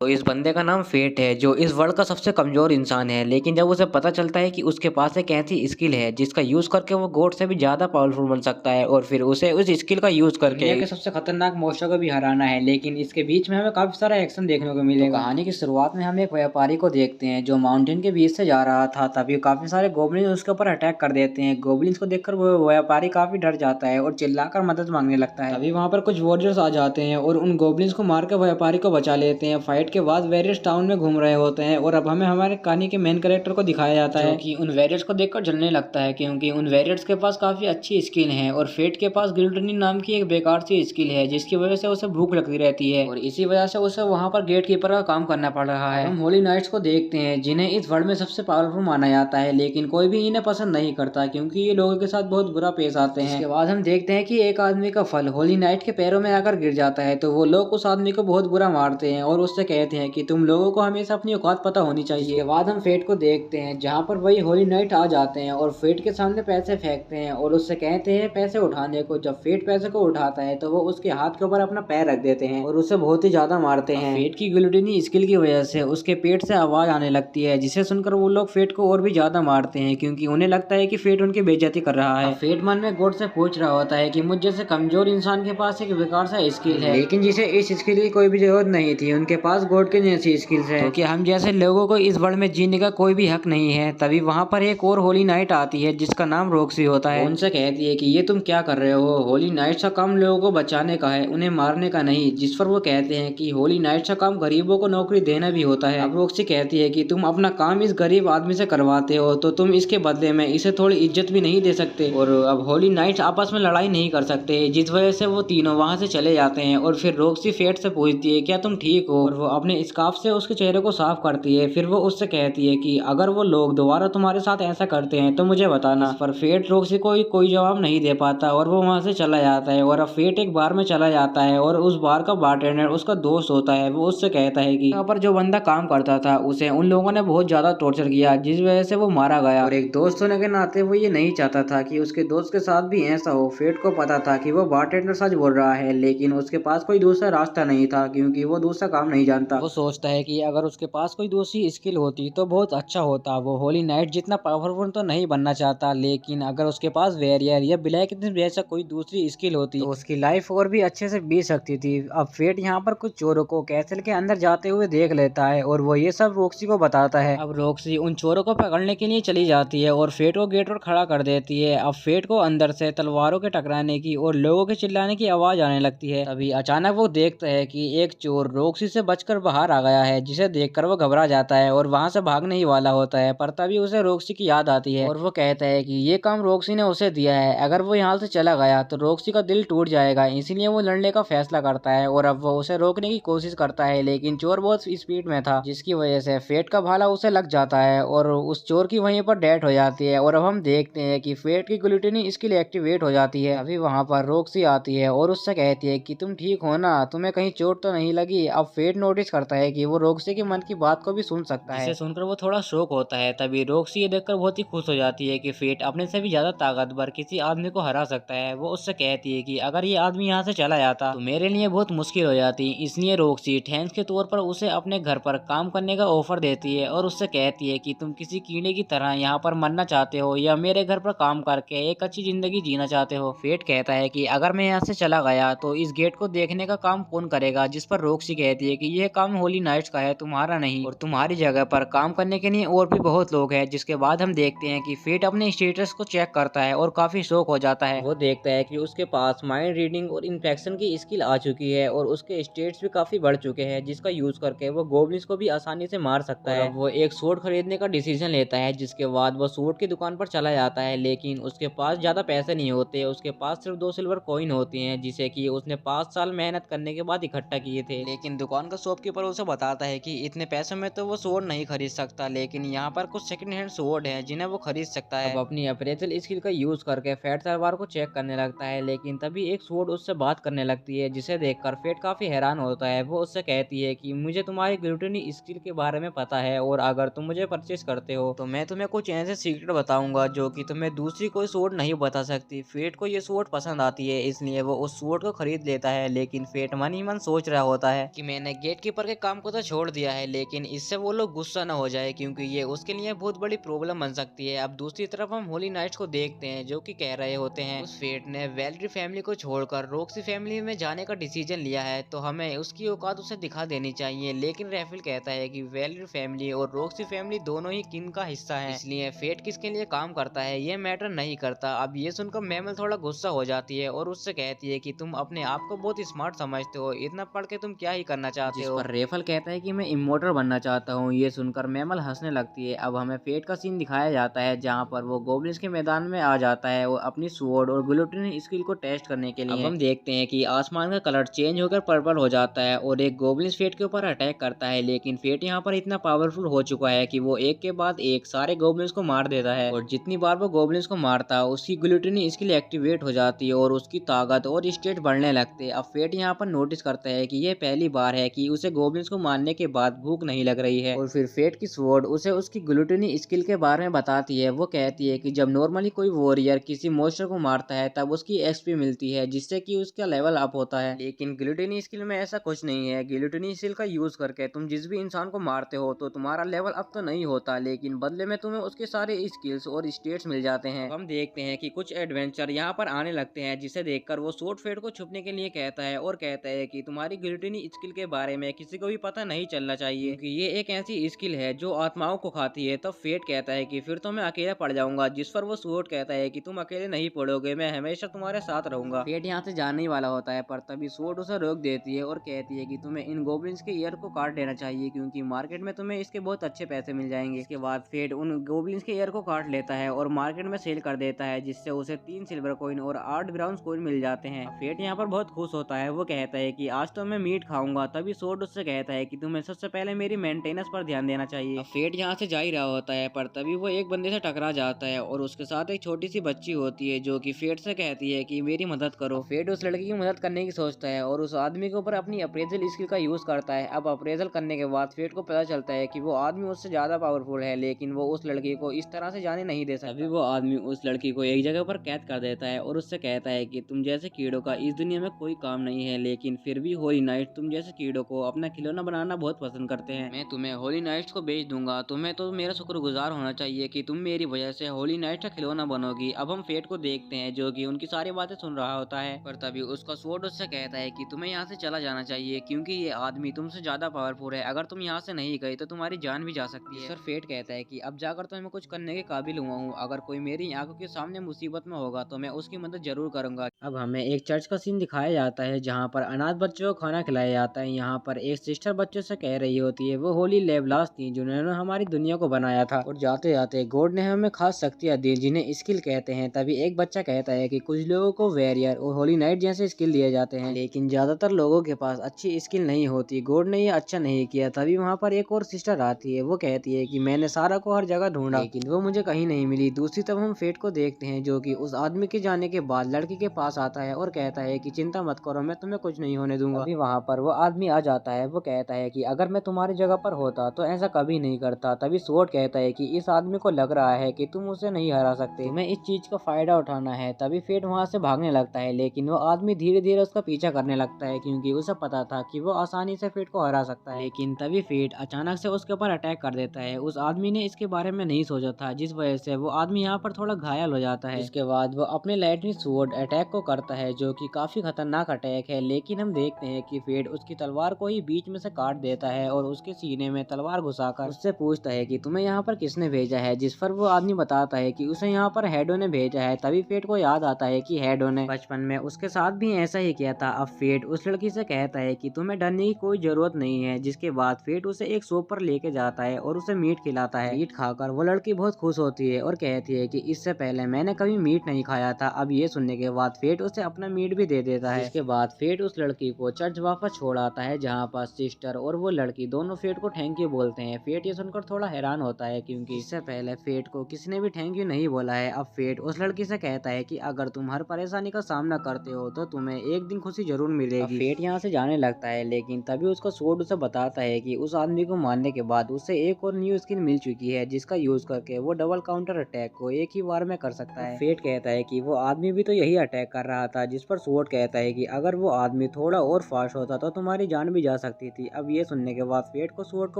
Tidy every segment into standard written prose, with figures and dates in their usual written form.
तो इस बंदे का नाम फेट है जो इस वर्ल्ड का सबसे कमजोर इंसान है। लेकिन जब उसे पता चलता है कि उसके पास एक ऐसी स्किल है जिसका यूज करके वो गॉड से भी ज्यादा पावरफुल बन सकता है और फिर उसे उस स्किल का यूज करके दुनिया के सबसे खतरनाक मॉन्स्टर को भी हराना है, लेकिन इसके बीच में हमें काफी सारा एक्शन देखने को मिलेगा। तो कहानी की शुरुआत में हम एक व्यापारी को देखते हैं जो माउंटेन के बीच से जा रहा था। तभी काफी सारे गोबलिन उसके ऊपर अटैक कर देते हैं। गोबलिन्स को देखकर वो व्यापारी काफी डर जाता है और चिल्लाकर मदद मांगने लगता है। तभी वहां पर कुछ वॉरियर्स आ जाते हैं और उन गोबलिन्स को मारकर व्यापारी को बचा लेते हैं। फाइट के बाद वेरियर्स टाउन में घूम रहे होते हैं और अब हमें हमारे कहानी के मेन कैरेक्टर को दिखाया जाता है कि उन वेरियर्स को देखकर जलने लगता है, क्योंकि उन वेरियर्स के पास काफी अच्छी स्किल है और फेट के पास गिल्डनी नाम की एक बेकार सी स्किल है जिसकी वजह से उसे भूख लगती रहती है और इसी वजह से उसे वहां पर गेट कीपर का काम करना पड़ रहा है। हम होली नाइट्स को देखते हैं जिन्हें इस वर्ल्ड में सबसे पावरफुल माना जाता है, लेकिन कोई भी इन्हें पसंद नहीं करता क्योंकि ये लोगों के साथ बहुत बुरा पेश आते हैं। इसके बाद हम देखते हैं कि एक आदमी का फल होली नाइट के पैरों में आकर गिर जाता है, तो वो लोग उस आदमी को बहुत बुरा मारते हैं और उससे कहते हैं कि तुम लोगों को हमेशा अपनी औकात पता होनी चाहिए। इसके बाद हम फेट को देखते हैं जहाँ पर वही होली नाइट आ जाते हैं और फेट के सामने पैसे फेंकते हैं और उससे कहते हैं पैसे उठाने को। जब फेट पैसे को उठाता है तो वो उसके हाथ के ऊपर अपना पैर रख देते हैं और उसे बहुत ही ज्यादा मारते हैं। फेट की गिल्योटिनी स्किल की वजह से उसके पेट से आवाज आने लगती है, जिसे सुनकर वो लोग फेट को और भी ज्यादा मारते हैं क्योंकि उन्हें लगता है कि फेट उनकी बेइज्जती कर रहा है। फेट मन में गॉड से पूछ रहा होता है कि मुझ जैसे कमजोर इंसान के पास एक बेकार सा स्किल है, लेकिन जिसे इस स्किल की कोई भी जरूरत नहीं थी, उनके पास गॉड की जैसी स्किल्स है, तो क्या हम जैसे लोगों को इस वर्ल्ड में जीने का कोई भी हक नहीं है। तभी वहां पर एक और होली नाइट आती है जिसका नाम रॉक्सी होता है। उनसे कहती है कि ये तुम क्या कर रहे हो, होली नाइट का काम लोगों को बचाने का है, उन्हें मारने का नहीं। जिस पर वो कहते हैं कि होली नाइट का काम गरीबों को नौकरी देना भी होता है। अब रॉक्सी कहती है कि तुम अपना काम इस गरीब आदमी से करवाते हो तो तुम इसके बदले में इसे थोड़ी इज्जत भी नहीं दे सकते। और अब होली नाइट आपस में लड़ाई नहीं कर सकते, जिस वजह से वो तीनों वहां से चले जाते हैं। और फिर रॉक्सी फेट से पूछती है क्या तुम ठीक हो, और वो अपने स्कार्फ से उसके चेहरे को साफ करती है। फिर वो उससे कहती है कि अगर वो लोग दोबारा तुम्हारे साथ ऐसा करते हैं तो मुझे बताना। पर फेट रॉक्सी को कोई जवाब नहीं दे पाता और वो वहां से चला जाता है। और अब फेट एक बार में चला जाता है और उस बार का बारटेंडर उसका दोस्त होता है। वो उससे कहता है कि यहाँ पर जो बंदा काम करता था उसे उन लोगों ने बहुत ज्यादा टॉर्चर किया जिस वजह से वो मारा गया, और एक दोस्त होने के नाते वो ये नहीं चाहता था कि उसके दोस्त के साथ भी ऐसा हो। फेट को पता था कि वो बारटेंडर सच बोल रहा है, लेकिन उसके पास कोई दूसरा रास्ता नहीं था क्योंकि वो दूसरा काम नहीं जानता। वो सोचता है कि अगर उसके पास कोई दूसरी स्किल होती तो बहुत अच्छा होता। वो होली नाइट जितना पावरफुल तो नहीं बनना चाहता, लेकिन अगर उसके पास वेरियर या ब्लैक जैसा कोई दूसरी स्किल होती तो उसकी लाइफ और भी अच्छे से बीत सकती थी। अब फेट यहाँ पर कुछ चोरों को कैसल के अंदर जाते हुए देख लेता है और वो ये सब रॉक्सी को बताता है। अब रॉक्सी उन चोरों को पकड़ने के लिए चली जाती है और फेट को गेट पर खड़ा कर देती है। अब फेट को अंदर से तलवारों के टकराने की और लोगों के चिल्लाने की आवाज आने लगती है। तभी अचानक वो देखता है कि एक चोर रॉक्सी से बचकर बाहर आ गया है, जिसे देखकर वो घबरा जाता है और वहां से भागने ही वाला होता है। पर तभी उसे रॉक्सी की याद आती है और वो कहता है कि ये काम रॉक्सी ने उसे दिया है, अगर वो यहाँ से चला गया तो रॉक्सी का दिल टूट जाएगा, इसीलिए वो लड़ने का फैसला करता है। और अब वो उसे रोकने की कोशिश करता है, लेकिन चोर बहुत स्पीड में था जिसकी वजह से फेट का भाला उसे लग जाता है और उस चोर की वहीं पर डेथ हो जाती है। और अब हम देखते हैं कि फेट की ग्लूटिनी स्किल एक्टिवेट हो जाती है। अभी वहां पर रॉक्सी आती है और उससे कहती है कि तुम ठीक हो ना, तुम्हें कहीं चोट तो नहीं लगी। अब फेट नोटिस करता है कि वो रॉक्सी के मन की बात को भी सुन सकता है, जिसे सुनकर वो थोड़ा शॉक होता है। तभी रॉक्सी ये देखकर बहुत ही खुश हो जाती है कि फेट अपने से भी ज्यादा ताकतवर किसी आदमी को हरा सकता है। वो उससे कहती है कि अगर ये आदमी यहाँ से चला जाता तो मेरे लिए बहुत मुश्किल हो जाती, इसलिए रॉक्सी थैंक्स के तौर पर उसे अपने घर पर काम करने का ऑफर देती है और उससे कहती है कि तुम किसी कीड़े की तरह यहाँ पर मरना चाहते हो या मेरे घर पर काम करके एक अच्छी जिंदगी जीना चाहते हो। फेट कहता है कि अगर मैं यहाँ से चला गया तो इस गेट को देखने का काम कौन करेगा, जिस पर रॉक्सी कहती है कि यह काम होली नाइट्स का है, तुम्हारा नहीं, और तुम्हारी जगह पर काम करने के लिए और भी बहुत लोग हैं। जिसके बाद हम देखते हैं कि फेट अपने स्टेटस को चेक करता है और काफी शौक हो जाता है। वो देखता है कि उसके पास माइंड रीडिंग और इन्फेक्शन की स्किल आ चुकी है और उसके स्टेट्स भी काफी बढ़ चुके हैं, जिसका यूज करके वो गोब्लिन्स को भी आसानी से मार सकता है। वो एक सूट खरीदने का डिसीजन लेता है, जिसके बाद वो सूट की दुकान पर चला जाता है, लेकिन उसके पास ज्यादा पैसे नहीं होते। उसके पास सिर्फ 2 सिल्वर कॉइन होती हैं, जिसे कि उसने 5 साल मेहनत करने के बाद इकट्ठा किए थे। लेकिन दुकान का शॉपकीपर उसे बताता है कि इतने पैसों में तो वो स्वॉर्ड नहीं खरीद सकता, लेकिन यहाँ पर कुछ सेकंड हैंड स्वॉर्ड हैं जिन्हें वो खरीद सकता है। अब अपनी अप्रेजल स्किल का यूज करके फेट तलवार को चेक करने लगता है, लेकिन तभी एक स्वॉर्ड उससे बात करने लगती है, जिसे देखकर फेट काफी हैरान होता है। वो उससे कहती है कि मुझे तुम्हारी ग्लूटनी स्किल के बारे में पता है और अगर तुम मुझे परचेस करते हो तो मैं तुम्हें कुछ ऐसे सीक्रेट बताऊंगा जो कि तुम्हें दूसरी कोई स्वॉर्ड नहीं बता सकती। फेट को ये स्वॉर्ड पसंद आती है, इसलिए वो उस स्वॉर्ड को खरीद लेता है, लेकिन फेट मन ही मन सोच रहा होता है कि मैंने गेट शॉपकीपर के काम को तो छोड़ दिया है, लेकिन इससे वो लोग गुस्सा न हो जाए क्योंकि ये उसके लिए बहुत बड़ी प्रॉब्लम बन सकती है। अब दूसरी तरफ हम होली नाइट्स को देखते हैं जो कि कह रहे होते हैं उस फेट ने वैलेरी फैमिली को छोड़कर रॉक्सी फैमिली में जाने का डिसीजन लिया है, तो हमें उसकी औकात उसे दिखा देनी चाहिए। लेकिन रैफेल कहता है कि वैलेरी फैमिली और रॉक्सी फैमिली दोनों ही किन का हिस्सा है, इसलिए फेट किसके लिए काम करता है ये मैटर नहीं करता। अब ये सुनकर मैमल थोड़ा गुस्सा हो जाती है और उससे कहती है कि तुम अपने आप को बहुत स्मार्ट समझते हो, इतना पढ़ के तुम क्या ही करना चाहते हो। पर रेफल कहता है कि मैं इमोर्टल बनना चाहता हूँ। ये सुनकर मैमल हंसने लगती है। अब हमें फेट का सीन दिखाया जाता है जहाँ पर वो गोब्लिन्स के मैदान में आ जाता है और अपनी स्वॉर्ड और ग्लूटिन स्किल को टेस्ट करने के लिए। अब हम देखते हैं कि आसमान का कलर चेंज होकर पर्पल हो जाता है और एक गोब्लिन्स फेट के ऊपर अटैक करता है, लेकिन फेट यहाँ पर इतना पावरफुल हो चुका है कि वो एक के बाद एक सारे गोब्लिन्स को मार देता है और जितनी बार वो गोब्लिन्स को मारता है उसकी ग्लूटिन स्किल एक्टिवेट हो जाती है और उसकी ताकत और स्टेट बढ़ने लगते हैं। अब फेट यहाँ पर नोटिस करता है कि ये पहली बार है कि उसे गोब्लिन्स को मारने के बाद भूख नहीं लग रही है और फिर फेट की स्वॉर्ड उसे उसकी ग्लूटिनी स्किल के बारे में बताती है। वो कहती है कि जब नॉर्मली कोई वॉरियर किसी मॉन्स्टर को मारता है तब उसकी एक्सपी मिलती है जिससे कि उसका लेवल अप होता है, लेकिन ग्लूटिनी स्किल में ऐसा कुछ नहीं है। ग्लूटिनी स्किल का यूज करके तुम जिस भी इंसान को मारते हो तो तुम्हारा लेवल अप तो नहीं होता, लेकिन बदले में तुम्हें उसके सारे स्किल्स और स्टेट्स मिल जाते हैं। हम देखते हैं कि कुछ एडवेंचर यहाँ पर आने लगते हैं जिसे देखकर वो स्वॉर्ड फेट को छुपने के लिए कहता है और कहता है कि तुम्हारी ग्लूटिनी स्किल के बारे में किसी को भी पता नहीं चलना चाहिए क्योंकि ये एक ऐसी स्किल है जो आत्माओं को खाती है। तब फेट कहता है कि फिर तो मैं अकेला पड़ जाऊंगा, जिस पर वो स्वॉर्ड कहता है कि तुम अकेले नहीं पड़ोगे, मैं हमेशा तुम्हारे साथ रहूंगा। फेट यहाँ से जाने ही वाला होता है पर तभी स्वॉर्ड उसे रोक देती है और कहती है कि तुम्हें इन गोब्लिन्स के ईयर को काट लेना चाहिए क्योंकि मार्केट में तुम्हें इसके बहुत अच्छे पैसे मिल जाएंगे। इसके बाद फेट उन गोब्लिन्स के ईयर को काट लेता है और मार्केट में सेल कर देता है जिससे उसे 3 सिल्वर कॉइन और 8 ब्राउन कॉइन मिल जाते हैं। फेट यहाँ पर बहुत खुश होता है। वो कहता है कि आज तो मैं मीट खाऊंगा। तभी स्वॉर्ड उससे कहता है कि तुम्हें सबसे पहले मेरी मेंटेनेंस पर ध्यान देना चाहिए। फेट यहाँ से जा ही रहा होता है पर तभी वो एक बंदे से टकरा जाता है और उसके साथ एक छोटी सी बच्ची होती है जो कि फेट से कहती है कि मेरी मदद करो। फेट उस लड़की की मदद करने की सोचता है और उस आदमी के ऊपर अपनी अप्रेजल स्किल का यूज करता है। अब अप्रेजल करने के बाद फेट को पता चलता है कि वो आदमी उससे ज्यादा पावरफुल है, लेकिन वो उस लड़की को इस तरह से जाने नहीं दे सकता। अभी वो आदमी उस लड़की को एक जगह पर कैद कर देता है और उससे कहता है कि तुम जैसे कीड़ों का इस दुनिया में कोई काम नहीं है, लेकिन फिर भी होली नाइट तुम जैसे कीड़ों को अपना खिलौना बनाना बहुत पसंद करते हैं। मैं तुम्हें होली नाइट्स को बेच दूंगा। तुम्हें तो मेरा शुक्रगुजार होना चाहिए कि तुम मेरी वजह से होली नाइट का खिलौना बनोगी। अब हम फेट को देखते हैं जो कि उनकी सारी बातें सुन रहा होता है पर तभी उसका स्वॉर्ड उससे कहता है कि तुम्हें यहाँ से चला जाना चाहिए क्योंकि ये आदमी तुमसे ज्यादा पावरफुल है। अगर तुम यहाँ से नहीं गए तो तुम्हारी जान भी जा सकती है। सर फेट कहता है कि अब जाकर तो मैं कुछ करने के काबिल हुआ हूँ। अगर कोई मेरी आंखों के सामने मुसीबत में होगा तो मैं उसकी मदद जरूर करूंगा। अब हमें एक चर्च का सीन दिखाया जाता है जहाँ पर अनाथ बच्चों को खाना खिलाया जाता है। यहाँ पर एक सिस्टर बच्चों से कह रही होती है वो होली लेवलास थी जिन्होंने हमारी दुनिया को बनाया था और जाते जाते गॉड ने हमें खास शक्तियाँ दी जिन्हें स्किल कहते हैं। तभी एक बच्चा कहता है कि कुछ लोगों को वेरियर और होली नाइट जैसे स्किल दिए जाते हैं, लेकिन ज्यादातर लोगों के पास अच्छी स्किल नहीं होती। गॉड ने ये अच्छा नहीं किया। तभी वहाँ पर एक और सिस्टर आती है। वो कहती है कि मैंने सारा को हर जगह ढूंढा लेकिन वो मुझे कहीं नहीं मिली। दूसरी तरफ हम फेट को देखते हैं जो कि उस आदमी के जाने के बाद लड़की के पास आता है और कहता है कि चिंता मत करो, मैं तुम्हें कुछ नहीं होने दूंगा। अभी वहाँ पर वो आदमी आ जाता है। वो कहता है कि अगर मैं तुम्हारी जगह पर होता तो ऐसा कभी नहीं करता। तभी स्वॉर्ड कहता है कि इस आदमी को लग रहा है कि तुम उसे नहीं हरा सकते, तुम्हें इस चीज का फायदा उठाना है। तभी फेट वहाँ से भागने लगता है लेकिन वो आदमी धीरे धीरे उसका पीछा करने लगता है क्योंकि उसे पता था कि वो आसानी से फेट को हरा सकता है। लेकिन तभी फेट अचानक से उसके ऊपर अटैक कर देता है। उस आदमी ने इसके बारे में नहीं सोचा था जिस वजह से वो आदमी यहाँ पर थोड़ा घायल हो जाता है। इसके बाद वो अपने लाइटनिंग स्वॉर्ड अटैक को करता है जो कि काफी खतरनाक अटैक है, लेकिन हम देखते हैं कि फेट उसकी तलवार को ही बीच में से काट देता है और उसके सीने में तलवार घुसाकर उससे पूछता है कि तुम्हें यहाँ पर किसने भेजा है, जिस पर वो आदमी बताता है कि उसे यहाँ पर हेडो ने भेजा है। तभी फेट को याद आता है कि हेडो ने बचपन में उसके साथ भी ऐसा ही किया था। अब फेट उस लड़की से कहता है कि तुम्हें डरने की कोई जरूरत नहीं है, जिसके बाद फेट उसे एक शॉप पर लेके जाता है और उसे मीट खिलाता है। मीट खाकर वो लड़की बहुत खुश होती है और कहती है कि इससे पहले मैंने कभी मीट नहीं खाया था। अब ये सुनने के बाद फेट उसे अपना मीट भी दे देता है। इसके बाद फेट उस लड़की को चर्च वापस छोड़ आता है जहाँ पर सिस्टर और वो लड़की दोनों फेट को थैंक यू बोलते हैं। फेट ये सुनकर थोड़ा हैरान होता है क्योंकि इससे पहले फेट को किसी ने भी थैंक यू नहीं बोला है। अब फेट उस लड़की से कहता है कि अगर तुम हर परेशानी का सामना करते हो तो तुम्हें एक दिन खुशी जरूर मिलेगी। फेट यहाँ से जाने लगता है लेकिन तभी उसका स्वॉर्ड उसे बताता है कि उस आदमी को मारने के बाद उसे एक और न्यू स्किल मिल चुकी है जिसका यूज करके वो डबल काउंटर अटैक को एक ही बार में कर सकता है। फेट कहता है कि वो आदमी भी तो यही अटैक कर रहा था, जिस पर स्वॉर्ड कहता है कि अगर वो आदमी थोड़ा और फास्ट होता तो तुम्हारी जान भी जा सकती थी। अब ये सुनने के बाद फेट को स्वॉर्ड के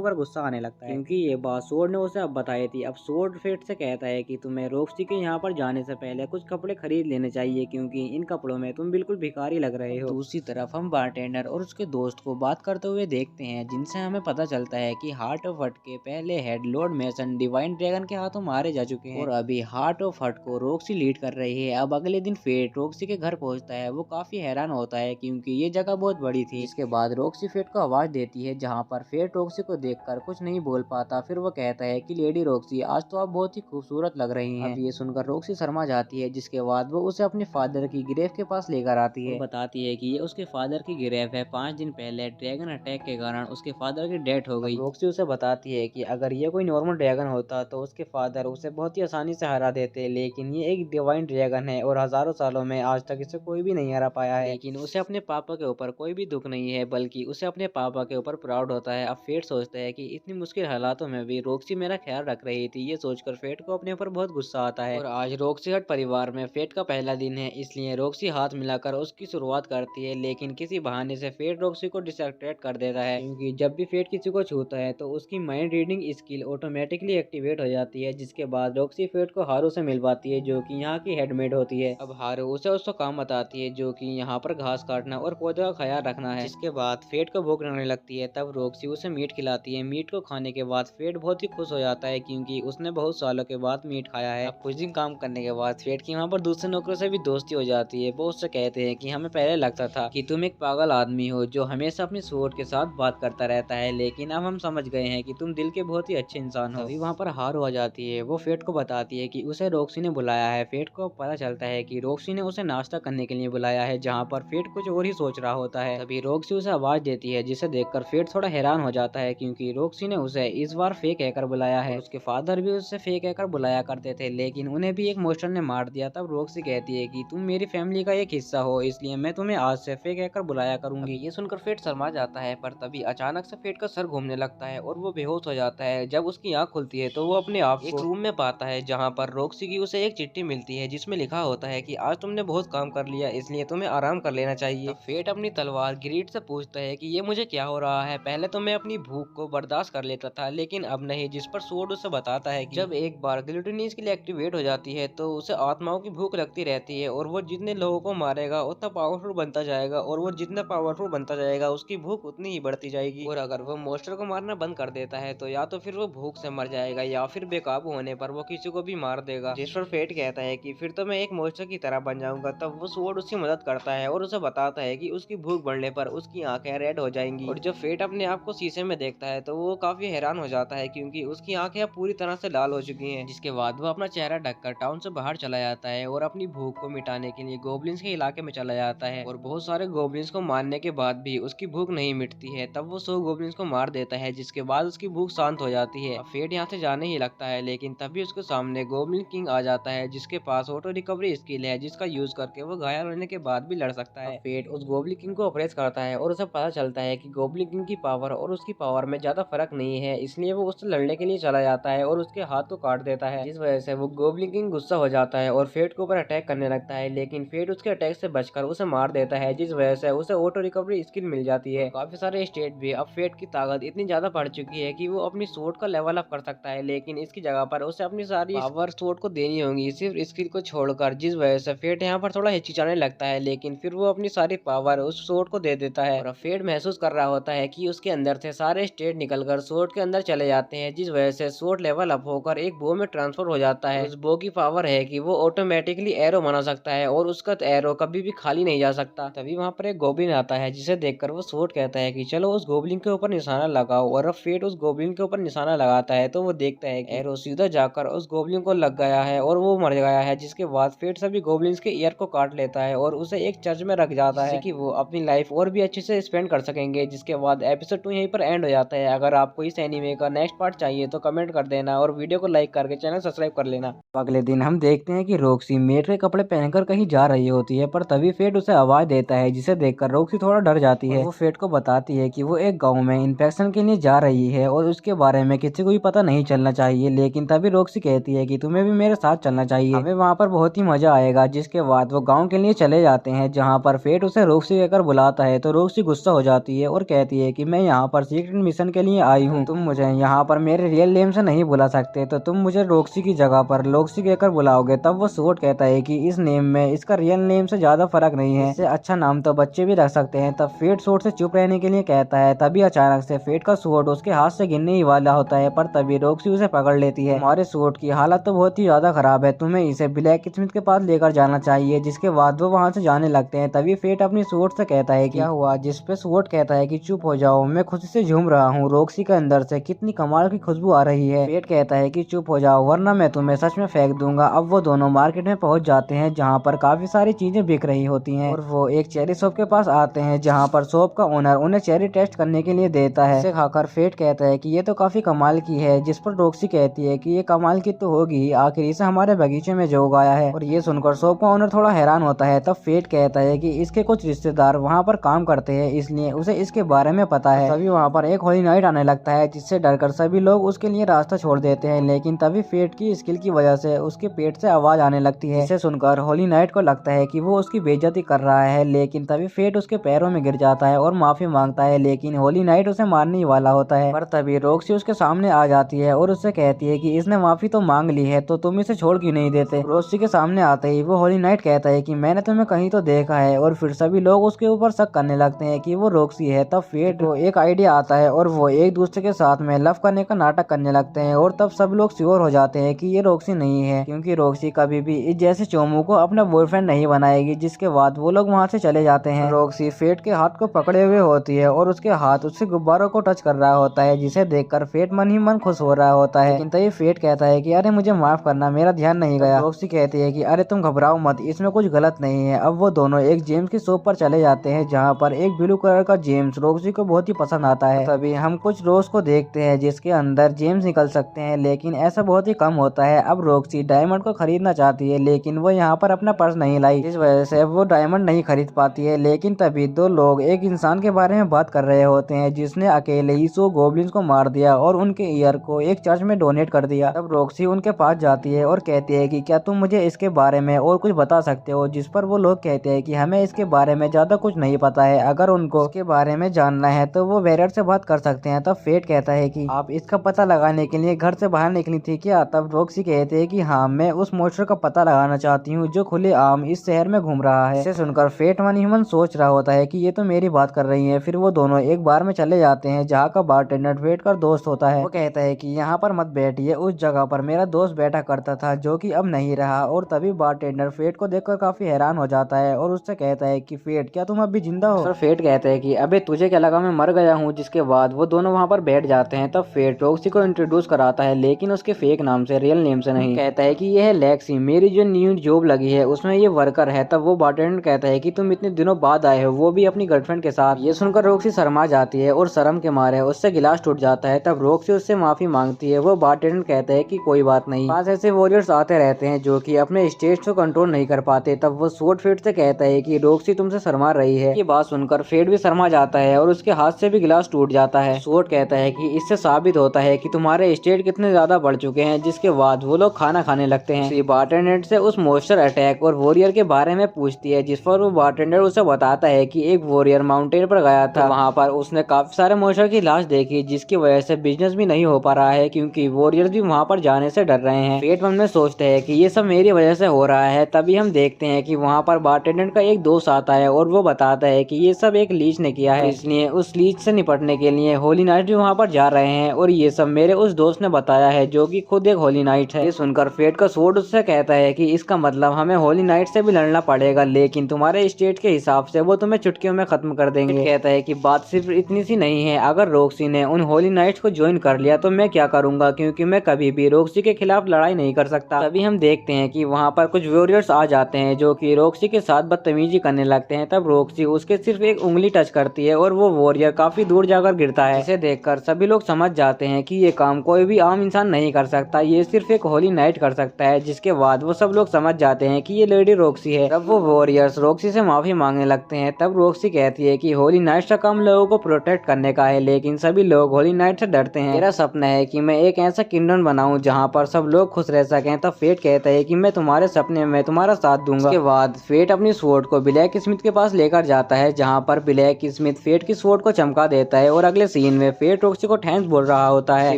ऊपर गुस्सा आने लगता है, क्योंकि ये बात स्वॉर्ड ने उसे अब बताई थी। अब स्वॉर्ड फेट से कहता है कि तुम्हें रॉक्सी के यहाँ पर जाने से पहले कुछ कपड़े खरीद लेने चाहिए, क्योंकि इन कपड़ों में तुम बिल्कुल भिखारी लग रहे हो। दूसरी तरफ हम बारटेंडर और उसके दोस्त को बात करते हुए देखते हैं, जिनसे हमें पता चलता है कि हार्ट ऑफ हट के पहले head Lord mason divine dragon के हाथों मारे जा चुके हैं और अभी हार्ट ऑफ हट को रॉक्सी लीड कर रही है। अब अगले दिन फेट रॉक्सी के घर पहुंचता है। वो काफी हैरान होता है क्योंकि ये जगह बहुत बड़ी थी। इसके बाद रॉक्सी फेट को आवाज देती है, जहाँ पर फेट रॉक्सी को देखकर कुछ नहीं बोल पाता। फिर वो कहता है कि लेडी रॉक्सी, आज तो आप बहुत ही खूबसूरत लग रही हैं। अब ये सुनकर रॉक्सी शर्मा जाती है, जिसके बाद वो उसे अपने फादर की ग्रेव के पास लेकर आती है। बताती है कि ये उसके फादर की ग्रेव है। 5 दिन पहले ड्रैगन अटैक के कारण उसके फादर की डेथ हो गई। रॉक्सी उसे बताती है कि अगर ये कोई नॉर्मल ड्रैगन होता तो उसके फादर उसे बहुत ही आसानी से हरा देते, लेकिन ये एक डिवाइन ड्रैगन है और हजारों सालों में आज तक इसे कोई भी नहीं हरा पाया है। लेकिन उसे अपने पापा के ऊपर कोई भी दुख नहीं है, बल्कि उसे अपने पापा के ऊपर प्राउड होता है। अब फेट सोचता है कि इतनी मुश्किल हालातों में भी रॉक्सी मेरा ख्याल रख रही थी। ये सोचकर फेट को अपने ऊपर बहुत गुस्सा आता है। और आज रॉक्सी हट परिवार में फेट का पहला दिन है, इसलिए रॉक्सी हाथ मिलाकर उसकी शुरुआत करती है, लेकिन किसी बहाने से फेट रॉक्सी को डिस्ट्रैक्ट कर देता है, क्योंकि जब भी फेट किसी को छूता है तो उसकी mind reading skill automatically activate हो जाती है। जिसके बाद रॉक्सी फेट को हारू से मिलवाती है, जो कि यहाँ की हेडमेड होती है। अब हारू उसे उसका काम बताती है, जो कि यहाँ पर घास काटना और पौधे का ख्याल रखना है। जिसके बाद फेट को भूख लगने लगती है। तब रॉक्सी उसे मीट खिलाती है। मीट को खाने के बाद फेट बहुत ही खुश हो जाता है, क्योंकि उसने बहुत सालों के बाद मीट खाया है। अब कुछ दिन काम करने के बाद फेट की वहाँ पर दूसरे नौकरों से भी दोस्ती हो जाती है। वो उससे कहते हैं कि हमें पहले लगता था कि तुम एक पागल आदमी हो जो हमेशा अपनी स्वॉर्ड के साथ बात करता रहता है, लेकिन अब हम समझ गए हैं कि तुम दिल के बहुत ही अच्छे इंसान हो। अभी वहाँ पर हारू आ जाती है। वो फेट को बताती है कि उसे रॉक्सी ने बुलाया है। फेट को पता चलता है कि रॉक्सी ने उसे नाश्ता करने के लिए बुलाया है, जहाँ पर फेट कुछ और ही सोच रहा होता है। तभी रॉक्सी उसे आवाज देती है, जिसे देखकर फेट थोड़ा हैरान हो जाता है, क्योंकि रॉक्सी ने उसे इस बार फेक कहकर बुलाया है। उसके फादर भी उससे फेक कहकर बुलाया करते थे, लेकिन उन्हें भी एक मोस्टर ने मार दिया। तब रॉक्सी कहती है कि तुम मेरी फैमिली का एक हिस्सा हो, इसलिए मैं तुम्हें आज से फेक कहकर बुलाया करूंगी। ये सुनकर फेट शर्मा जाता है, पर तभी अचानक से फेट का सर घूमने लगता है और वो बेहोश हो जाता है। जब उसकी आंख खुलती है तो वो अपने आप एक रूम में पाता है, जहाँ पर रॉक्सी की उसे एक चिट्ठी मिलती है, जिसमें लिखा होता है कि आज तुमने बहुत काम कर लिया, इसलिए तुम्हें आराम कर लेना चाहिए। फेट अपनी तलवार ग्रीड से पूछता है कि ये मुझे क्या हो रहा है। पहले तो मैं अपनी भूख को बर्दाश्त कर लेता था, लेकिन अब नहीं। जिस पर स्वॉर्ड उसे बताता है कि जब एक बार ग्लूटिनी स्किल एक्टिवेट हो जाती है तो उसे आत्माओं की भूख लगती रहती है, और वो जितने लोगों को मारेगा उतना पावरफुल बनता जाएगा, और वो जितना पावरफुल बनता जाएगा उसकी भूख उतनी ही बढ़ती जाएगी। और अगर वो मोस्टर को मारना बंद कर देता है तो या तो फिर वो भूख से मर जाएगा, या फिर बेकाबू होने पर वो किसी को भी मार देगा। जिस पर फेट कहता है कि फिर तो मैं एक मोस्टर की तरह बन जाऊंगा। तब वो स्वॉर्ड उसकी मदद करता है और उसे बताता है कि उसकी भूख बढ़ने पर उसकी आंखें रेड हो जाएंगी। और जब फेट अपने आप को शीशे में देखता है तो वो काफी हैरान हो जाता है, क्योंकि उसकी आंखें अब पूरी तरह से लाल हो चुकी हैं। जिसके बाद वो अपना चेहरा ढककर टाउन से बाहर चला जाता है और अपनी भूख को मिटाने के लिए गोब्लिन्स के इलाके में चला जाता है। और बहुत सारे गोब्लिन्स को मारने के बाद भी उसकी भूख नहीं मिटती है। तब वो 100 गोब्लिन्स को मार देता है, जिसके बाद उसकी भूख शांत हो जाती है। फेट यहाँ से जाने ही लगता है, लेकिन तभी उसके सामने गोब्लिन किंग आ जाता है, जिसके पास ऑटो रिकवरी स्किल है, जिसका यूज करके वो घायल होने के बाद भी लड़ सकता है। फेट उस गोब्लिन किंग को अप्रेस करता है और उसे पता चलता है कि गोब्लिन किंग की पावर और उसकी पावर में ज्यादा फर्क नहीं है, इसलिए वो उससे लड़ने के लिए चला जाता है और उसके हाथ को काट देता है। जिस वजह से वो गोब्लिन किंग गुस्सा हो जाता है और फेट के ऊपर अटैक करने लगता है, लेकिन फेट उसके अटैक से बचकर उसे मार देता है, जिस वजह से उसे ऑटो रिकवरी स्किल मिल जाती है। काफी सारे स्टेट भी अब फेट की ताकत इतनी ज्यादा बढ़ चुकी है कि वो अपनी स्वॉर्ड का लेवल अप कर सकता है, लेकिन इसकी जगह पर उसे अपनी सारी पावर स्वॉर्ड को देनी होगी, सिर्फ स्किल को छोड़कर। जिस वजह से फेट यहाँ पर थोड़ा हिचकिचाने लगता है, लेकिन फिर वो अपनी सारी पावर उस स्वॉर्ड को दे देता है। और फेट महसूस कर रहा होता है कि उसके अंदर से सारे स्टेट निकलकर स्वॉर्ड के अंदर चले जाते हैं, जिस वजह से स्वॉर्ड लेवल अप होकर एक बो में ट्रांसफर हो जाता है। उस बो की पावर है कि वो ऑटोमेटिकली एरो बना सकता है और उसका एरो कभी भी खाली नहीं जा सकता। तभी वहाँ पर एक गोब्लिन आता है, जिसे देखकर वो स्वॉर्ड कहता है कि चलो उस गोब्लिन के ऊपर निशाना लगाओ। और अब फेट उस गोब्लिन के ऊपर निशाना लगाता है तो वो देखता है कि एरो सीधा जाकर उस गोब्लिन को लग गया है और वो मर गया है। जिसके बाद फेट सभी गोब्लिन्स के ईयर को काट लेता है और उसे एक चर्च में रख जाता है, कि वो अपनी लाइफ और भी अच्छे से स्पेंड कर सकेंगे। जिसके बाद एपिसोड 2 यहीं पर एंड हो जाता है। अगर आपको इस एनीमे का नेक्स्ट पार्ट चाहिए तो कमेंट कर देना और वीडियो को लाइक करके चैनल सब्सक्राइब कर लेना। अगले दिन हम देखते हैं कि रॉक्सी मेड के कपड़े पहनकर कहीं जा रही होती है, पर तभी फेट उसे आवाज देता है, जिसे देखकर रॉक्सी थोड़ा डर जाती है। वो फेट को बताती है कि वो एक गाँव में इन्फेक्शन के लिए जा रही है और उसके बारे में किसी को भी पता नहीं चलना चाहिए। लेकिन तभी रॉक्सी कहती है कि तुम्हें भी मेरे साथ चलना चाहिए, हमें वहाँ पर बहुत ही मजा आएगा। जिसके बाद वो गाँव के लिए चले जाते हैं, जहाँ पर फेट उसे रॉक्सी कहकर बुलाता है तो रॉक्सी गुस्सा हो जाती है। होती है और कहती है कि मैं यहाँ पर सीक्रेट मिशन के लिए आई हूँ, तुम मुझे यहाँ पर मेरे रियल नेम से नहीं बुला सकते, तो तुम मुझे रॉक्सी की जगह पर लॉक्सी कहकर बुलाओगे। तब वो सूट कहता है कि इस नेम में इसका रियल नेम से ज्यादा फर्क नहीं है, इससे अच्छा नाम तो बच्चे भी रख सकते हैं। तब फेट सूट से चुप रहने के लिए कहता है। तभी अचानक से फेट का सूट उसके हाथ से गिरने ही वाला होता है, पर तभी रॉक्सी उसे पकड़ लेती है। हमारे सूट की हालत तो बहुत ही ज्यादा खराब है, तुम्हें इसे ब्लैक स्मिथ के पास लेकर जाना चाहिए। जिसके बाद वो वहाँ से जाने लगते हैं। तभी फेट अपनी सूट से कहता है क्या हुआ, जिस पे सूट कहता है कि चुप हो जाओ, मैं खुशी से झूम रहा हूँ, रॉक्सी के अंदर से कितनी कमाल की खुशबू आ रही है। फेट कहता है कि चुप हो जाओ वरना मैं तुम्हें सच में फेंक दूंगा। अब वो दोनों मार्केट में पहुंच जाते हैं जहाँ पर काफी सारी चीजें बिक रही होती हैं और वो एक चेरी शॉप के पास आते हैं जहाँ पर शॉप का ओनर उन्हें चेरी टेस्ट करने के लिए देता है। इसे खाकर फेट कहता है कि ये तो काफी कमाल की है, जिस पर रॉक्सी कहती है कि ये कमाल की तो होगी, आखिर इसे हमारे बगीचे में जो उगाया है। और ये सुनकर शॉप का ओनर थोड़ा हैरान होता है। तब फेट कहता है कि इसके कुछ रिश्तेदार वहाँ पर काम करते हैं, इसलिए उसे इसके बारे में पता है। तभी वहाँ पर एक होली नाइट आने लगता है, जिससे डरकर सभी लोग उसके लिए रास्ता छोड़ देते हैं। लेकिन तभी फेट की स्किल की वजह से उसके पेट से आवाज आने लगती है। इसे सुनकर होली नाइट को लगता है कि वो उसकी बेइज्जती कर रहा है, लेकिन तभी फेट उसके पैरों में गिर जाता है और माफी मांगता है। लेकिन होली नाइट उसे मारने ही वाला होता है, पर तभी रॉक्सी उसके सामने आ जाती है और उससे कहती है कि इसने माफी तो मांग ली है, तो तुम इसे छोड़ क्यों नहीं देते। रॉक्सी के सामने आते ही वो होली नाइट कहता है कि मैंने तुम्हें कहीं तो देखा है, और फिर सभी लोग उसके ऊपर शक करने लगते हैं कि वो रॉक्सी है। तब फेट को एक आइडिया आता है और वो एक दूसरे के साथ में लव करने का नाटक करने लगते हैं, और तब सब लोग श्योर हो जाते हैं कि ये रॉक्सी नहीं है, क्योंकि रॉक्सी कभी भी इस जैसे चोमू को अपना बॉयफ्रेंड नहीं बनाएगी। जिसके बाद वो लोग वहाँ से चले जाते हैं। रॉक्सी फेट के हाथ को पकड़े हुए होती है और उसके हाथ उससे गुब्बारों को टच कर रहा होता है, जिसे देखकर फेट मन ही मन खुश हो रहा होता है। लेकिन तभी फेट कहता है कि अरे मुझे माफ करना, मेरा ध्यान नहीं गया। रॉक्सी कहती है कि अरे तुम घबराओ मत, इसमें कुछ गलत नहीं है। अब वो दोनों एक जेम्स की शॉप पर चले जाते हैं, जहाँ पर एक ब्लू कलर का जेम्स रॉक्सी को बहुत ही पसंद आता है। तभी हम कुछ रोज को देखते हैं जिसके अंदर जेम्स निकल सकते हैं, लेकिन ऐसा बहुत ही कम होता है। अब रॉक्सी डायमंड को खरीदना चाहती है, लेकिन वो यहाँ पर अपना पर्स नहीं लाई, इस वजह से वो डायमंड नहीं खरीद पाती है। लेकिन तभी दो लोग एक इंसान के बारे में बात कर रहे होते हैं, जिसने अकेले ही 100 गोब्लिन्स को मार दिया और उनके ईयर को एक चर्च में डोनेट कर दिया। तब रॉक्सी उनके पास जाती है और कहती है कि क्या तुम मुझे इसके बारे में और कुछ बता सकते हो। जिस पर वो लोग कहते हैं कि हमें इसके बारे में ज्यादा कुछ नहीं पता है, अगर उनको इसके बारे में जानना है तो वो वेरियर से बात कर सकते हैं। तब फेट कहता है कि आप इसका पता लगाने के लिए घर से बाहर निकली थी क्या। तब रॉक्सी कहते हैं कि हाँ, मैं उस मॉन्स्टर का पता लगाना चाहती हूँ जो खुले आम इस शहर में घूम रहा है। इसे सुनकर फेट मन ही मन सोच रहा होता है कि ये तो मेरी बात कर रही है। फिर वो दोनों एक बार में चले जाते हैं, जहाँ का बारटेंडर फेट का दोस्त होता है। वो कहता है कि यहाँ पर मत बैठिए, उस जगह पर मेरा दोस्त बैठा करता था जो कि अब नहीं रहा। और तभी बारटेंडर फेट को देखकर काफी हैरान हो जाता है और उससे कहता है कि फेट, क्या तुम अभी जिंदा हो। फेट कहता है कि अबे तुझे क्या लगा मैं मर गया हूँ। जिसके बाद वो दोनों वहाँ पर बैठ जाते हैं। तब फेट रॉक्सी को इंट्रोड्यूस कराता है, लेकिन उसके फेक नाम से, रियल नेम से नहीं। कहता है कि ये है लेक्सी, मेरी जो न्यू जॉब लगी है उसमें ये वर्कर है। तब वो बारटेंडर कहता है कि तुम इतने दिनों बाद आए हो, वो भी अपनी गर्लफ्रेंड के साथ। ये सुनकर रॉक्सी शर्मा जाती है और शर्म के मारे उससे गिलास टूट जाता है। तब रॉक्सी उससे माफी मांगती है। वो बारटेंडर कहता है कि कोई बात नहीं, पास ऐसे वॉरियर्स आते रहते हैं जो कि अपने स्टेज को कंट्रोल नहीं कर पाते। तब वो सूट फेट से कहता है कि रॉक्सी तुमसे शर्मा रही है। ये बात सुनकर फेट भी शर्मा जाता है और उसके हाथ से भी गिलास टूट जाता है। सूट कहता है कि इससे साबित होता है कि तुम्हारे स्टेट कितने ज्यादा बढ़ चुके हैं। जिसके बाद वो लोग खाना खाने लगते हैं। बारटेंडर से उस मॉन्स्टर अटैक और वॉरियर के बारे में पूछती है, जिस पर वो बारटेंडर उसे बताता है कि एक वॉरियर माउंटेन पर गया था, वहाँ पर उसने काफी सारे मॉन्स्टर की लाश देखी, जिसकी वजह से बिजनेस भी नहीं हो पा रहा है, क्योंकि वॉरियर्स भी वहाँ पर जाने से डर रहे हैं। फेट मन में सोचते हैं कि ये सब मेरी वजह से हो रहा है। तभी हम देखते हैं कि वहाँ पर बारटेंडर का एक दोस्त आता है और वो बताता है कि ये सब एक लीच ने किया है, इसलिए उस लीच से निपटने के लिए होली नाइट भी वहाँ पर जा रहे हैं, और ये सब मेरे उस दोस्त ने बताया है जो कि खुद एक होली नाइट है। ये सुनकर फेट का सूट उससे कहता है कि इसका मतलब हमें होली नाइट से भी लड़ना पड़ेगा, लेकिन तुम्हारे स्टेट के हिसाब से वो तुम्हें चुटकियों में खत्म कर देंगे। कहता है कि बात सिर्फ इतनी सी नहीं है, अगर रॉक्सी ने उन होली नाइट्स को ज्वाइन कर लिया तो मैं क्या करूंगा, क्योंकि मैं कभी भी रॉक्सी के खिलाफ लड़ाई नहीं कर सकता। तभी हम देखते हैं कि वहाँ पर कुछ वॉरियर्स आ जाते हैं जो कि रॉक्सी के साथ बदतमीजी करने लगते हैं। तब रॉक्सी उसके सिर्फ एक उंगली टच करती है और वो वॉरियर काफी दूर जाकर गिरता है। इसे देखकर सभी लोग समझ जाते हैं कि ये काम कोई भी आम इंसान नहीं कर सकता, ये सिर्फ एक होली नाइट कर सकता है। जिसके बाद वो सब लोग समझ जाते हैं कि ये लेडी रॉक्सी है। तब वो वॉरियर्स रॉक्सी से माफी मांगने लगते हैं। तब रॉक्सी कहती है कि होली नाइट का काम लोगों को प्रोटेक्ट करने का है, लेकिन सभी लोग होली नाइट से डरते हैं। मेरा सपना है कि मैं एक ऐसा किंगडम बनाऊं जहां पर सब लोग खुश रह सकें। तब फेट कहता है कि मैं तुम्हारे सपने में तुम्हारा साथ दूंगा। उसके बाद फेट अपनी स्वॉर्ड को ब्लैक स्मिथ के पास लेकर जाता है, जहाँ पर ब्लैक स्मिथ फेट की स्वॉर्ड को चमका देता है और अगले सीन में फेट रॉक्सी को थैंक्स बोल रहा होता है।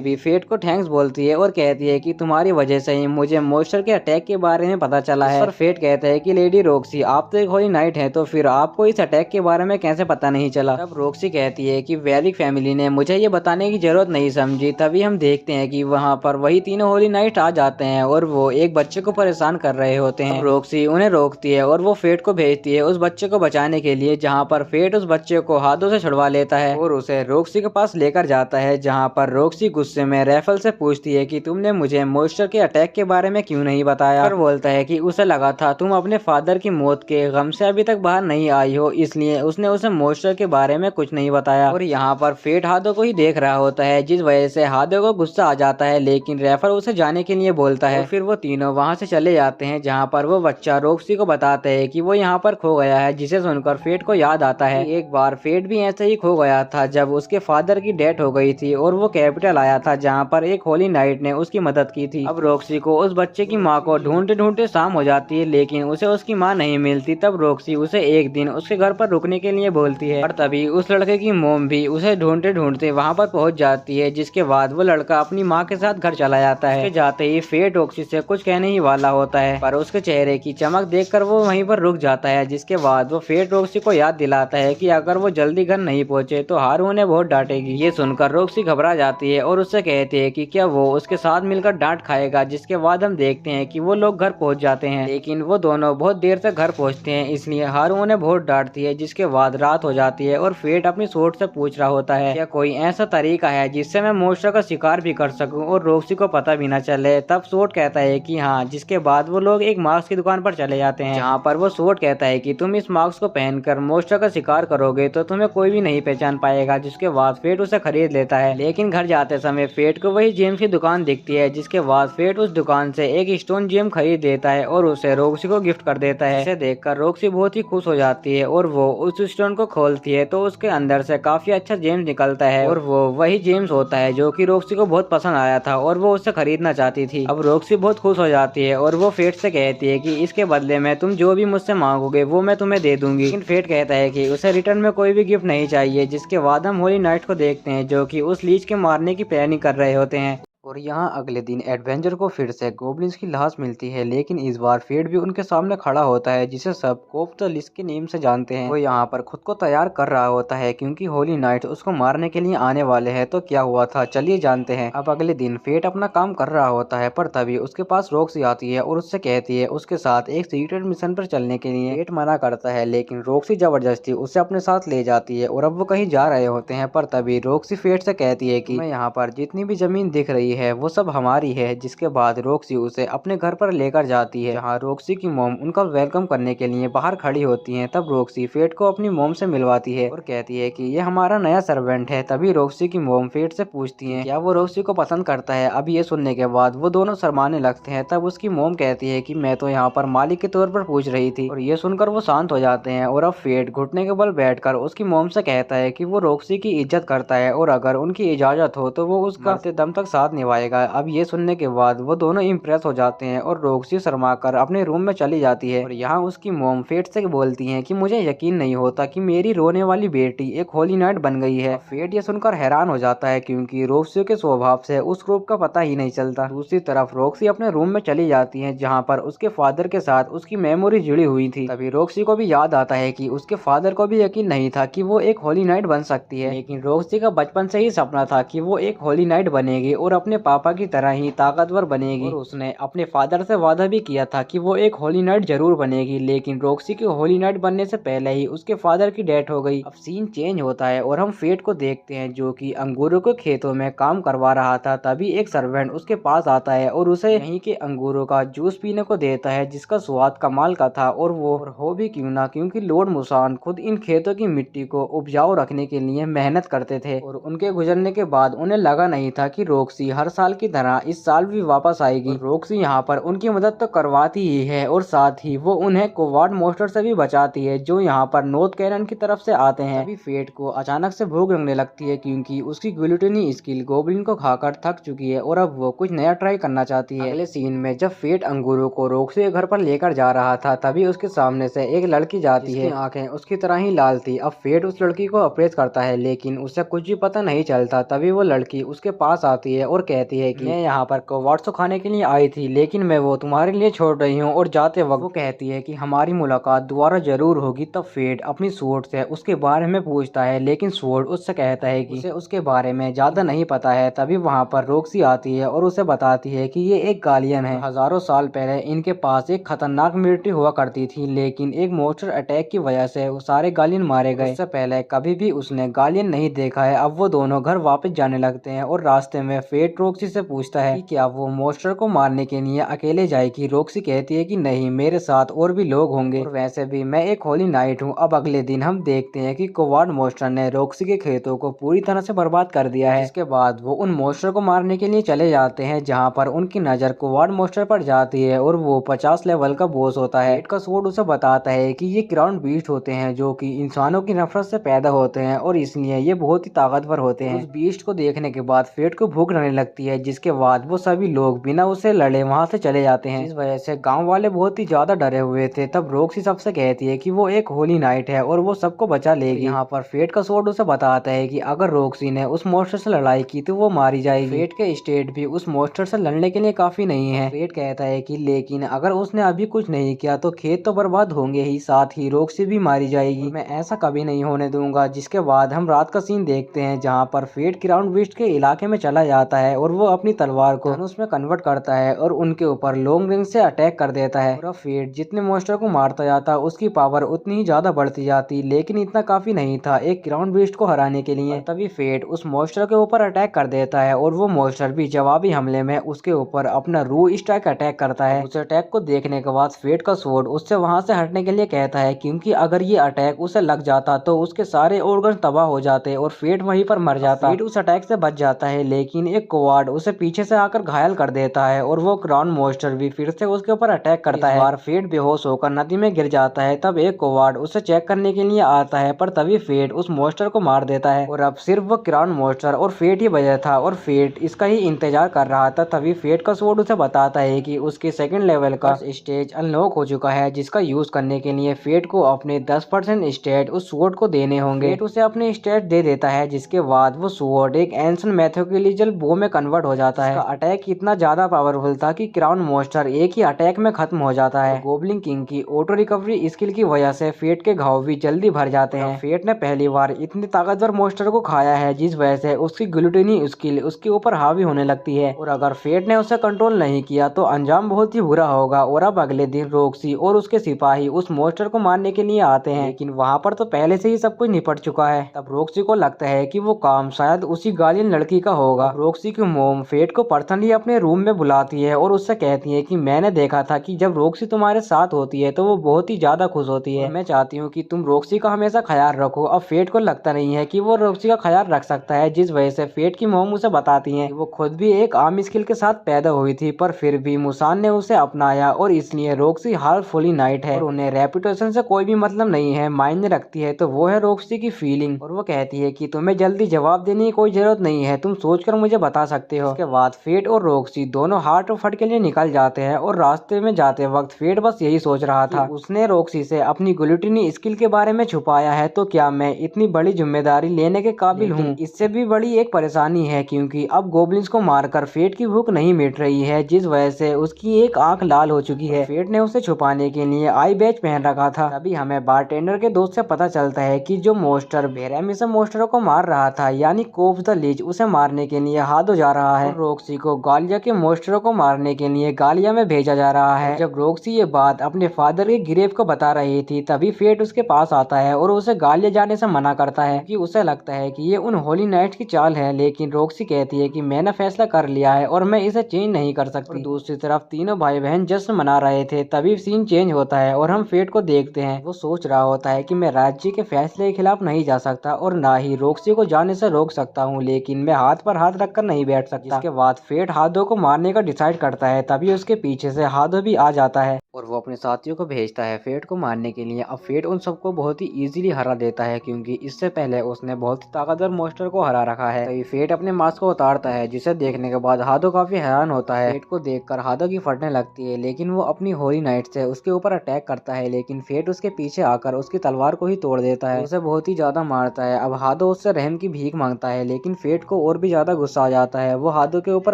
भी फेट को थैंक्स बोलती है और कहती है कि तुम्हारी वजह से ही मुझे मॉन्स्टर के अटैक के बारे में पता चला है। और फेट कहता है कि लेडी रॉक्सी, आप तो एक होली नाइट है, तो फिर आपको इस अटैक के बारे में कैसे पता नहीं चला। तब रॉक्सी कहती है कि वेरिक फैमिली ने मुझे ये बताने की जरूरत नहीं समझी। तभी हम देखते हैं कि वहाँ पर वही तीनों होली नाइट आ जाते हैं और वो एक बच्चे को परेशान कर रहे होते हैं। रॉक्सी उन्हें रोकती है और वो फेट को भेजती है उस बच्चे को बचाने के लिए, जहाँ पर फेट उस बच्चे को हाथों से छुड़वा लेता है और उसे रॉक्सी के पास लेकर जाता है, जहाँ पर रॉक्सी गुस्से में रैफल से पूछती है कि तुमने मुझे मॉन्स्टर के अटैक के बारे में क्यों नहीं बताया। और बोलता है कि उसे लगा था तुम अपने फादर की मौत के गम से अभी तक बाहर नहीं आई हो, इसलिए उसने उसे मॉन्स्टर के बारे में कुछ नहीं बताया। और यहाँ पर फेट हादो को ही देख रहा होता है, जिस वजह से हादो को गुस्सा आ जाता है, लेकिन रैफल उसे जाने के लिए बोलता है। फिर वो तीनों वहाँ से चले जाते हैं, जहाँ पर वो बच्चा रॉक्सी को बताते है कि वो यहाँ पर खो गया है, जिसे सुनकर फेट को याद आता है एक बार फेट भी ऐसे ही खो गया था जब उसके फादर की डेथ हो गई थी और वो कैपिटल आया था, जहाँ पर एक होली नाइट ने उसकी मदद की थी। अब रॉक्सी को उस बच्चे की माँ को ढूंढते ढूंढते शाम हो जाती है, लेकिन उसे उसकी माँ नहीं मिलती। तब रॉक्सी उसे एक दिन उसके घर पर रुकने के लिए बोलती है और तभी उस लड़के की मोम भी उसे ढूंढते ढूंढते वहाँ पर पहुँच जाती है, जिसके बाद वो लड़का अपनी माँ के साथ घर चला जाता है। जाते ही फेट रॉक्सी से कुछ कहने ही वाला होता है, पर उसके चेहरे की चमक देखकर वो वहीं पर रुक जाता है, जिसके बाद वो फेट रॉक्सी को याद दिलाता है कि अगर वो जल्दी घर नहीं पहुंचे तो हारू उन्हें बहुत डांटेगी। ये सुनकर रॉक्सी घबरा जाती है और उससे कहती है कि क्या वो उसके साथ मिलकर डांट खाएगा, जिसके बाद हम देखते हैं कि वो लोग घर पहुंच जाते हैं, लेकिन वो दोनों बहुत देर से घर पहुंचते हैं, इसलिए हारू उन्हें बहुत डांटती है। जिसके बाद रात हो जाती है और फेट अपनी सोर्ड से पूछ रहा होता है क्या कोई ऐसा तरीका है जिससे मैं मॉन्स्टर का शिकार भी कर सकूं और रॉक्सी को पता भी न चले। तब सोर्ड कहता है कि हाँ। जिसके बाद वो लोग एक मास्क की दुकान पर चले जाते हैं, जहाँ पर वो सोर्ड कहता है कि तुम इस मास्क को पहनकर मॉन्स्टर का शिकार करोगे तो तुम्हें कोई भी नहीं पहचान पाएगा। जिसके बाद फेट उसे खरीद लेता है, लेकिन घर जाते समय फेट को वही जेम्स की दुकान दिखती है, जिसके बाद फेट उस दुकान से एक स्टोन जेम खरीद लेता है और उसे रॉक्सी को गिफ्ट कर देता है। इसे देखकर रॉक्सी बहुत ही खुश हो जाती है और वो उस स्टोन को खोलती है तो उसके अंदर से काफी अच्छा जेम्स निकलता है और वो वही जेम्स होता है जो कि रॉक्सी को बहुत पसंद आया था और वो उससे खरीदना चाहती थी। अब रॉक्सी बहुत खुश हो जाती है और वो फेट से कहती है कि इसके बदले में तुम जो भी मुझसे मांगोगे वो मैं तुम्हें दे दूंगी। लेकिन फेट कहता है कि उसे रिटर्न में कोई भी गिफ्ट नहीं चाहिए। जिसके बाद हम होली नाइट को देखते हैं, जो कि उस लीच के मारने की प्लानिंग कर रहे होते हैं। और यहाँ अगले दिन एडवेंचर को फिर से गोब्लिन्स की लाश मिलती है, लेकिन इस बार फेट भी उनके सामने खड़ा होता है, जिसे सब कोप द लिस्ट के नेम से जानते हैं। वो यहाँ पर खुद को तैयार कर रहा होता है क्योंकि होली नाइट उसको मारने के लिए आने वाले हैं। तो क्या हुआ था चलिए जानते हैं। अब अगले दिन फेट अपना काम कर रहा होता है, पर तभी उसके पास रॉक्सी आती है और उससे कहती है उसके साथ एक सीक्रेट मिशन पर चलने के लिए। फेट मना करता है, लेकिन रॉक्सी जबरदस्ती उसे अपने साथ ले जाती है और अब वो कहीं जा रहे होते हैं, पर तभी रॉक्सी फेट से कहती है कि मैं यहाँ पर जितनी भी जमीन दिख रही है वो सब हमारी है। जिसके बाद रॉक्सी उसे अपने घर पर लेकर जाती है, जहाँ रॉक्सी की मॉम उनका वेलकम करने के लिए बाहर खड़ी होती है। तब रॉक्सी फेट को अपनी मॉम से मिलवाती है और कहती है कि ये हमारा नया सर्वेंट है। तभी रॉक्सी की मॉम फेट से पूछती है क्या वो रॉक्सी को पसंद करता है। अब ये सुनने के बाद वो दोनों शर्माने लगते हैं। तब उसकी मॉम कहती है कि मैं तो यहाँ पर मालिक के तौर पर पूछ रही थी, और ये सुनकर वो शांत हो जाते हैं। और अब फेट घुटने के बल बैठकर उसकी मॉम से कहता है कि वो रॉक्सी की इज्जत करता है और अगर उनकी इजाजत हो तो वो उसका दम तक साथ निभाएगा। अब ये सुनने के बाद वो दोनों इम्प्रेस हो जाते हैं और रॉक्सी शर्मा कर अपने रूम में चली जाती है। और यहाँ उसकी मॉम फेट से बोलती है कि मुझे यकीन नहीं होता कि मेरी रोने वाली बेटी एक होली नाइट बन गई है। फेट ये सुनकर हैरान हो जाता है क्योंकि रॉक्सी के स्वभाव से उस ग्रुप का पता ही नहीं चलता। दूसरी तरफ रॉक्सी अपने रूम में चली जाती है, जहाँ पर उसके फादर के साथ उसकी मेमोरी जुड़ी हुई थी। तभी रॉक्सी को भी याद आता है कि उसके फादर को भी यकीन नहीं था कि वो एक होली नाइट बन सकती है, लेकिन रॉक्सी का बचपन से ही सपना था कि वो एक होली नाइट बनेगी और अपने पापा की तरह ही ताकतवर बनेगी। और उसने अपने फादर से वादा भी किया था कि वो एक होली नाइट जरूर बनेगी, लेकिन रॉक्सी के होली नाइट बनने से पहले ही उसके फादर की डेथ हो गई। अब सीन चेंज होता है और हम फेट को देखते हैं, जो कि अंगूरों के खेतों में काम करवा रहा था। तभी एक सर्वेंट उसके पास आता है और उसे यहीं के अंगूरों का जूस पीने को देता है, जिसका स्वाद कमाल का था। और वो हो भी क्यों ना, क्योंकि लॉर्ड मुसान खुद इन खेतों की मिट्टी को उपजाऊ रखने के लिए मेहनत करते थे और उनके गुजरने के बाद उन्हें लगा नहीं था कि रॉक्सी हर साल की तरह इस साल भी वापस आएगी। रॉक्सी यहाँ पर उनकी मदद तो करवाती ही है और साथ ही वो उन्हें कोवार्ड मॉन्स्टर से भी बचाती है जो यहाँ पर नॉर्थ कैरन की तरफ से आते हैं। तभी फेट को अचानक से भूख लगने लगती है क्योंकि उसकी ग्लूटनी स्किल गोब्लिन को खाकर थक चुकी है और अब वो कुछ नया ट्राई करना चाहती है। अगले सीन में जब फेट अंगूरों को रॉक्सी के घर पर लेकर जा रहा था तभी उसके सामने से एक लड़की जाती है, आंखें उसकी तरह ही लाल थी। अब फेट उस लड़की को अप्रोच करता है लेकिन उसे कुछ भी पता नहीं चलता। तभी वो लड़की उसके पास आती है और कहती है कि मैं यहाँ पर कोवार्ड्स को खाने के लिए आई थी लेकिन मैं वो तुम्हारे लिए छोड़ रही हूँ। और जाते वक्त वो कहती है कि हमारी मुलाकात दोबारा जरूर होगी। तब फेट अपनी स्वॉर्ड से उसके बारे में पूछता है लेकिन स्वॉर्ड उससे कहता है कि उसे उसके बारे में ज्यादा नहीं पता है। तभी वहाँ पर रॉक्सी आती है और उसे बताती है कि ये एक गालियन है। हजारों साल पहले इनके पास एक खतरनाक मिलिट्री हुआ करती थी लेकिन एक मॉन्स्टर अटैक की वजह से वो सारे गालियन मारे गए। उससे पहले कभी भी उसने गालियन नहीं देखा है। अब वो दोनों घर वापस जाने लगते हैं और रास्ते में फेट रॉक्सी से पूछता है कि क्या वो मॉन्स्टर को मारने के लिए अकेले जाएगी। रॉक्सी कहती है कि नहीं, मेरे साथ और भी लोग होंगे और वैसे भी मैं एक होली नाइट हूँ। अब अगले दिन हम देखते हैं कि कोवार्ड मॉन्स्टर ने रॉक्सी के खेतों को पूरी तरह से बर्बाद कर दिया है। इसके बाद वो उन मॉन्स्टर को मारने के लिए चले जाते हैं जहाँ पर उनकी नजर कोवार्ड मॉन्स्टर पर जाती है और वो 50 लेवल का बॉस होता है। फेट का स्वॉर्ड उसे बताता है कि ये क्राउन बीस्ट होते हैं जो कि इंसानों की नफरत से पैदा होते हैं और इसलिए ये बहुत ही ताकतवर होते हैं। उस बीस्ट को देखने के बाद फेट को भूख लगने लगती है जिसके बाद वो सभी लोग बिना उसे लड़े वहाँ से चले जाते हैं। इस वजह से गाँव वाले बहुत ही ज्यादा डरे हुए थे। तब रॉक्सी सबसे कहती है कि वो एक होली नाइट है और वो सबको बचा लेगी। यहाँ पर फेट का स्वॉर्ड उसे बताता है कि अगर रॉक्सी ने उस मॉन्स्टर से लड़ाई की तो वो मारी जाएगी। फेट के स्टेट भी उस मॉन्स्टर से लड़ने के लिए काफी नहीं है। फेट कहता है कि लेकिन अगर उसने अभी कुछ नहीं किया तो खेत तो बर्बाद होंगे ही, साथ ही रॉक्सी भी मारी जाएगी। मैं ऐसा कभी नहीं होने दूंगा। जिसके बाद हम रात का सीन देखते हैं जहाँ पर फेट क्राउन बीस्ट के इलाके में चला जाता है और वो अपनी तलवार को धनुष में कन्वर्ट करता है और उनके ऊपर लॉन्ग रेंज से अटैक कर देता है। और फेट जितने मॉन्स्टर को मारता जाता उसकी पावर उतनी ही ज्यादा बढ़ती जाती लेकिन इतना काफी नहीं था एक क्राउन बीस्ट को हराने के लिए। तभी फेट उस मॉन्स्टर के ऊपर अटैक कर देता है और वो मॉन्स्टर भी जवाबी हमले में उसके ऊपर अपना रू स्ट्राइक अटैक करता है। उस अटैक को देखने के बाद फेट का स्वॉर्ड उससे वहां से हटने के लिए कहता है क्योंकि अगर ये अटैक उसे लग जाता तो उसके सारे ऑर्गन तबाह हो जाते और फेट वहीं पर मर जाता। फेट उस अटैक से बच जाता है लेकिन एक कोवार्ड उसे पीछे से आकर घायल कर देता है और वो क्राउन मॉन्स्टर भी फिर से उसके ऊपर अटैक करता है। बार फेट बेहोश होकर नदी में गिर जाता है। तब एक कोवार्ड उसे चेक करने के लिए आता है पर तभी फेट उस मॉन्स्टर को मार देता है और अब सिर्फ वो क्राउन मॉन्स्टर और फेट ही बचा था और फेट इसका ही इंतजार कर रहा था। तभी फेट का स्वॉर्ड उसे बताता है कि उसके सेकंड लेवल का स्टेज अनलॉक हो चुका है जिसका यूज करने के लिए फेट को अपने 10% स्टेट उस स्वॉर्ड को देने होंगे। फेट उसे अपने स्टेट दे देता है जिसके बाद वो स्वॉर्ड एक एंशिएंट मैथोलॉजिकल बो में कन्वर्ट हो जाता है। अटैक इतना ज्यादा पावरफुल था कि क्राउन मॉन्स्टर एक ही अटैक में खत्म हो जाता है। गोब्लिन किंग की ऑटो रिकवरी स्किल की वजह से फेट के घाव भी जल्दी भर जाते हैं। फेट ने पहली बार इतनी ताकतवर मॉन्स्टर को खाया है जिस वजह से उसकी ग्लूटनी स्किल उसके ऊपर हावी होने लगती है और अगर फेट ने उसे कंट्रोल नहीं किया तो अंजाम बहुत ही बुरा होगा। और अब अगले दिन रॉक्सी और उसके सिपाही उस मॉन्स्टर को मारने के लिए आते हैं लेकिन वहाँ पर तो पहले से ही सब कुछ निपट चुका है। तब रॉक्सी को लगता है कि वो काम शायद उसी गालियन लड़की का होगा। रॉक्सी की मोम फेट को पर्सनली अपने रूम में बुलाती है और उससे कहती है कि मैंने देखा था कि जब रॉक्सी तुम्हारे साथ होती है तो वो बहुत ही ज्यादा खुश होती है। मैं चाहती हूँ कि तुम रॉक्सी का हमेशा ख्याल रखो। अब फेट को लगता नहीं है कि वो रॉक्सी का ख्याल रख सकता है जिस वजह से फेट की मोम उसे बताती है वो खुद भी एक आम स्किल के साथ पैदा हुई थी पर फिर भी मुसान ने उसे अपनाया और इसलिए रॉक्सी हार्टफुली नाइट है और उन्हें रेपुटेशन से कोई भी मतलब नहीं है। मायने रखती है तो वो है रॉक्सी की फीलिंग और वो कहती है कि तुम्हें जल्दी जवाब देने की कोई जरूरत नहीं है, तुम सोचकर मुझे बता सकते हो। उसके बाद फेट और रॉक्सी दोनों हार्ट फट के लिए निकल जाते हैं और रास्ते में जाते वक्त फेट बस यही सोच रहा था उसने रॉक्सी से अपनी ग्लूटनी स्किल के बारे में छुपाया है तो क्या मैं इतनी बड़ी जिम्मेदारी लेने के काबिल हूँ। इससे भी बड़ी एक परेशानी है क्योंकि अब गोब्लिन्स को मारकर फेट की भूख नहीं मिट रही है जिस वजह से उसकी एक आंख लाल हो चुकी है। फेट ने उसे छुपाने के लिए आई बैच पहन रखा था। तभी हमें बारटेंडर के दोस्त से पता चलता है कि जो मॉन्स्टर बेरहमी मॉन्स्टर को मार रहा था यानी कोब्स द लीच उसे मारने के लिए हादो जा रहा है। रॉक्सी को गालिया के मॉन्स्टरों को मारने के लिए गालिया में भेजा जा रहा है। जब रॉक्सी ये बात अपने फादर के ग्रेव को बता रही थी तभी फेट उसके पास आता है और उसे गालिया जाने से मना करता है कि उसे लगता है कि ये उन होली नाइट्स की चाल है लेकिन रॉक्सी कहती है कि मैंने फैसला कर लिया है और मैं इसे चेंज नहीं कर सकती। और दूसरी तरफ तीनों भाई बहन जश्न मना रहे थे तभी सीन चेंज होता है और हम फेट को देखते हैं। वो सोच रहा होता है कि मैं राज्य के फैसले के खिलाफ नहीं जा सकता और ना ही रॉक्सी को जाने से रोक सकता हूँ लेकिन मैं हाथ पर हाथ रखकर नहीं बैठ सकता। जिसके बाद फेट हादो को मारने का डिसाइड करता है, तभी उसके पीछे से हादो भी आ जाता है और वो अपने साथियों को भेजता है फेट को मारने के लिए। अब फेट उन सबको बहुत ही इजीली हरा देता है, क्योंकि इससे पहले उसने बहुत ही ताकतवर मॉन्स्टर को हरा रखा है। तभी फेट अपने मास्क को उतारता है, जिसे देखने के बाद हादो काफी हैरान होता है। फेट को देखकर हादो की फटने लगती है, लेकिन वो अपनी होली नाइट से उसके ऊपर अटैक करता है, लेकिन फेट उसके पीछे आकर उसकी तलवार को ही तोड़ देता है, उसे बहुत ही ज्यादा मारता है। अब हादो उससे रहम की भीख मांगता है, लेकिन फेट को और भी ज्यादा गुस्सा आ जाता है। वो हादो के ऊपर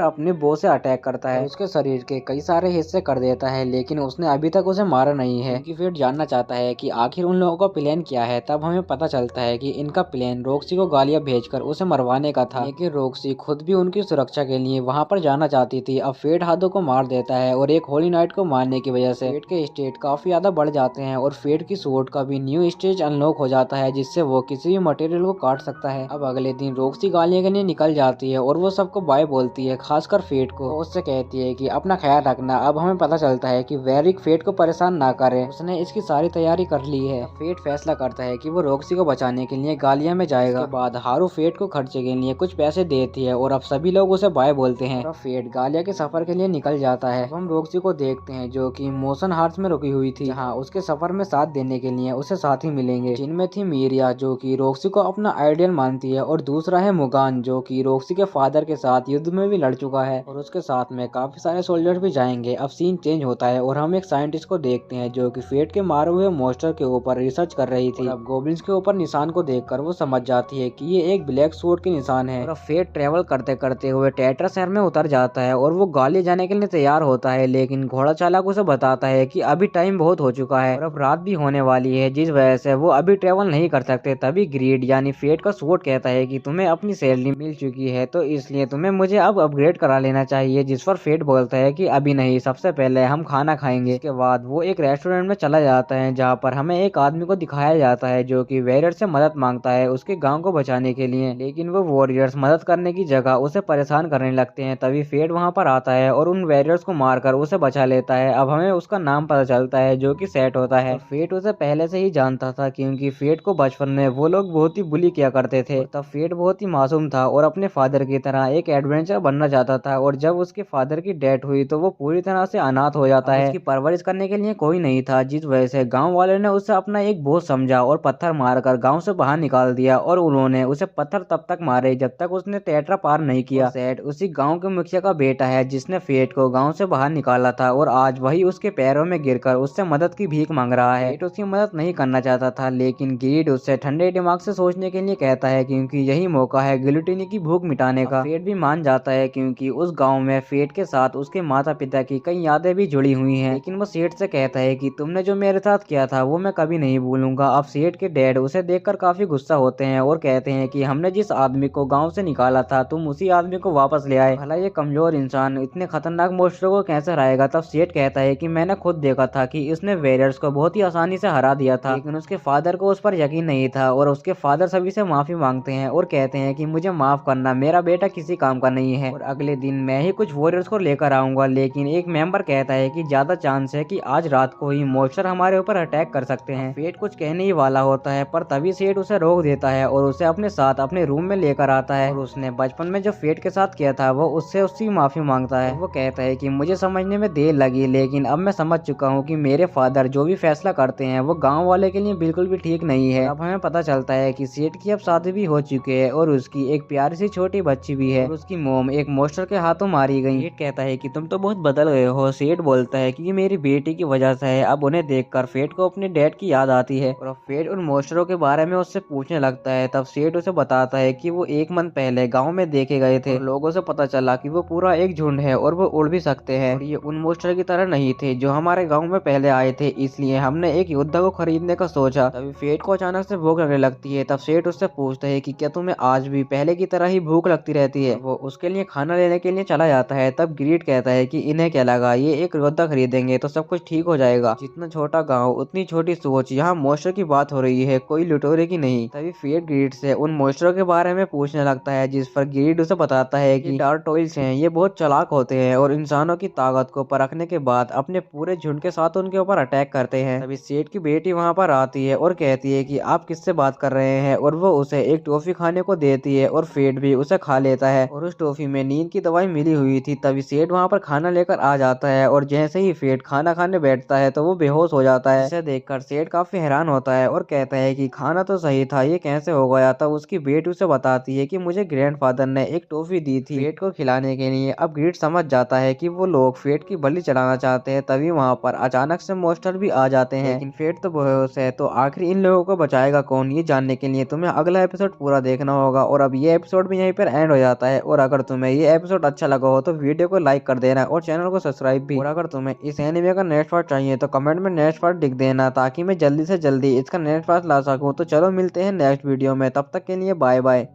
अपने बो से अटैक करता है, उसके शरीर के कई सारे हिस्से कर देता है, लेकिन उसने अभी तक उसे मारा नहीं है, क्योंकि फेट जानना चाहता है कि आखिर उन लोगों का प्लान क्या है। तब हमें पता चलता है कि इनका प्लान रॉक्सी को गालियां भेजकर उसे मरवाने का था, लेकिन रॉक्सी खुद भी उनकी सुरक्षा के लिए वहां पर जाना चाहती थी। अब फेट हादो को मार देता है और एक होली नाइट को मारने की वजह से फेट के स्टेट काफी ज्यादा बढ़ जाते हैं और फेट की स्वॉर्ड का भी न्यू स्टेज अनलॉक हो जाता है, जिससे वो किसी भी मटेरियल को काट सकता है। अब अगले दिन रॉक्सी गालियां के लिए निकल जाती है और वो सबको बाय बोलती है, खासकर फेट को। वो उससे कहती है कि अपना ख्याल रखना। अब हमें पता चलता है कि वेरिक फेट को परेशान ना करे, उसने इसकी सारी तैयारी कर ली है। फेट फैसला करता है कि वो रॉक्सी को बचाने के लिए गालिया में जाएगा। उसके बाद हारू फेट को खर्चे के लिए कुछ पैसे देती है और अब सभी लोग उसे बाय बोलते हैं। और फेट गालिया के सफर के लिए निकल जाता है। हम रॉक्सी को देखते हैं जो कि मोशन हार्ट्स में रुकी हुई थी, जहाँ उसके सफर में साथ देने के लिए उसे साथी मिलेंगे, जिनमें थी मीरिया जो कि रॉक्सी को अपना आइडियल मानती है, और दूसरा है मुगान जो कि रॉक्सी के फादर के साथ युद्ध में भी लड़ चुका है, और उसके साथ में काफी सारे सोल्जर्स भी जाएंगे। अब सीन चेंज होता है और हम एक साइंटिस्ट को देखते हैं जो कि फेट के मारे हुए मॉन्स्टर के ऊपर रिसर्च कर रही थी। अब गोब्लिन्स के ऊपर निशान को देखकर वो समझ जाती है कि ये एक ब्लैक स्वॉर्ड के निशान है। और अब फेट ट्रेवल करते करते हुए टेट्रा शहर में उतर जाता है और वो गाली जाने के लिए तैयार होता है, लेकिन घोड़ा चालक उसे बताता है कि अभी टाइम बहुत हो चुका है और अब रात भी होने वाली है, जिस वजह से वो अभी ट्रेवल नहीं कर सकते। तभी ग्रीड यानी फेट का स्वॉर्ड कहता है कि तुम्हें अपनी सैलरी मिल चुकी है, तो इसलिए तुम्हें मुझे अब अपग्रेड करा लेना चाहिए। जिस पर फेट बोलता है कि अभी नहीं, सबसे पहले हम खाना खाएंगे। इसके बाद वो एक रेस्टोरेंट में चला जाता है, जहाँ पर हमें एक आदमी को दिखाया जाता है जो कि वॉरियर से मदद मांगता है उसके गांव को बचाने के लिए, लेकिन वो वॉरियर्स मदद करने की जगह उसे परेशान करने लगते हैं। तभी फेट वहां पर आता है और उन वॉरियर्स को मारकर उसे बचा लेता है। अब हमें उसका नाम पता चलता है जो कि सेट होता है। फेट उसे पहले से ही जानता था, क्योंकि फेट को बचपन में वो लोग बहुत ही बुली किया करते थे। तब फेट बहुत ही मासूम था और अपने फादर की तरह एक एडवेंचर बनना चाहता था, और जब उसके फादर की डेथ हुई तो वो पूरी तरह से अनाथ हो जाता है। उसकी परवरिश करने के लिए कोई नहीं था, जिस वजह से गांव वाले ने उसे अपना एक बोझ समझा और पत्थर मारकर गांव से बाहर निकाल दिया, और उन्होंने उसे पत्थर तब तक मारे जब तक उसने टेट्रा पार नहीं किया। सेट उसी गांव के मुखिया का बेटा है जिसने फेट को गांव से बाहर निकाला था, और आज वही उसके पैरों में गिरकर उससे मदद की भीख मांग रहा है। फेट उसकी मदद नहीं करना चाहता था, लेकिन ग्रीड उससे ठंडे दिमाग से सोचने के लिए कहता है, क्योंकि यही मौका है गिलोटिनी की भूख मिटाने का। फेट भी मान जाता है, क्योंकि उस गाँव में फेट के साथ उसके माता पिता की कई यादें भी जुड़ी हुई हैं। लेकिन वो सेठ से कहता है कि तुमने जो मेरे साथ किया था वो मैं कभी नहीं भूलूंगा। अब सेठ के डैड उसे देखकर काफी गुस्सा होते हैं और कहते हैं कि हमने जिस आदमी को गांव से निकाला था तुम उसी आदमी को वापस ले आए। भला ये कमजोर इंसान इतने खतरनाक मॉन्स्टर को कैसे हराएगा। तब सेठ कहता है कि मैंने खुद देखा था कि इसने वॉरियर्स को बहुत ही आसानी से हरा दिया था, लेकिन उसके फादर को उस पर यकीन नहीं था, और उसके फादर सभी से माफी मांगते हैं और कहते हैं कि मुझे माफ करना, मेरा बेटा किसी काम का नहीं है, और अगले दिन मैं ही कुछ वॉरियर्स को लेकर आऊंगा। लेकिन एक मेंबर कहता है कि ज्यादा चांस है कि आज रात को ही मॉन्स्टर हमारे ऊपर अटैक कर सकते हैं। फेट कुछ कहने ही वाला होता है, पर तभी सेठ उसे रोक देता है और उसे अपने साथ अपने रूम में लेकर आता है, और उसने बचपन में जो फेट के साथ किया था वो उससे उसकी माफी मांगता है। वो कहता है कि मुझे समझने में देर लगी, लेकिन अब मैं समझ चुका हूँ कि मेरे फादर जो भी फैसला करते हैं वो गाँव वाले के लिए बिल्कुल भी ठीक नहीं है। अब हमें पता चलता है कि सेठ की अब शादी भी हो चुकी है और उसकी एक प्यारी सी छोटी बच्ची भी है, और उसकी मोम एक मॉन्स्टर के हाथों मारी गई। सेठ कहता है कि तुम तो बहुत बदल गए हो। सेठ बोलता है कि ये मेरी बेटी की वजह से है। अब उन्हें देखकर फेट को अपने डैड की याद आती है, और फेट उन मॉन्स्टरों के बारे में उससे पूछने लगता है। तब सेठ उसे बताता है कि वो एक मंथ पहले गांव में देखे गए थे, और लोगों से पता चला कि वो पूरा एक झुंड है और वो उड़ भी सकते हैं, और ये उन मॉन्स्टर की तरह नहीं थे जो हमारे गाँव में पहले आए थे, इसलिए हमने एक योद्धा को खरीदने का सोचा। तभी फेट को अचानक से भूख लगने लगती है। तब सेठ उससे पूछता है कि क्या तुम्हें आज भी पहले की तरह ही भूख लगती रहती है। वो उसके लिए खाना लेने के लिए चला जाता है। तब ग्रीड कहता है कि इन्हें क्या लगा, ये एक योद्धा खरीदेंगे तो सब कुछ ठीक हो जाएगा। जितना छोटा गांव उतनी छोटी सोच, यहाँ मॉन्स्टर की बात हो रही है, कोई लुटेरे की नहीं। तभी फेट ग्रीड से उन मॉन्स्टरों के बारे में पूछने लगता है, जिस पर ग्रीड उसे बताता है कि टार्टोइल्स हैं, ये बहुत चालाक होते हैं और इंसानों की ताकत को परखने के बाद अपने पूरे झुंड के साथ उनके ऊपर अटैक करते हैं। तभी सेठ की बेटी वहाँ पर आती है और कहती है कि आप किससे बात कर रहे हैं, और वो उसे एक टॉफी खाने को देती है और फेट भी उसे खा लेता है। और उस टॉफी में नींद की दवाई मिली हुई थी। तभी सेठ वहाँ पर खाना लेकर आ जाता है और जैसे ही फेट खाना खाने बैठता है तो वो बेहोश हो जाता है। इसे देखकर सेठ काफी हैरान होता है और कहता है कि खाना तो सही था, ये कैसे हो गया। तब उसकी बेटी उसे बताती है कि मुझे ग्रैंडफादर ने एक टॉफी दी थी फेट को खिलाने के लिए। अब ग्रिड समझ जाता है कि वो लोग फेट की बलि चढ़ाना चाहते हैं। तभी वहाँ पर अचानक से मॉन्स्टर भी आ जाते हैं, लेकिन फेट तो बेहोश है। तो आखिर इन लोगों को बचाएगा कौन, ये जानने के लिए तुम्हें अगला एपिसोड पूरा देखना होगा। और अब ये एपिसोड भी यहीं पर एंड हो जाता है। और अगर तुम्हें ये एपिसोड अच्छा लगा हो तो वीडियो को लाइक कर देना और चैनल को सब्सक्राइब भी। और अगर तुम्हें इस एनिमे का नेक्स्ट पार्ट चाहिए तो कमेंट में नेक्स्ट पार्ट लिख देना, ताकि मैं जल्दी से जल्दी इसका नेक्स्ट पार्ट ला सकूं। तो चलो मिलते हैं नेक्स्ट वीडियो में, तब तक के लिए बाय बाय।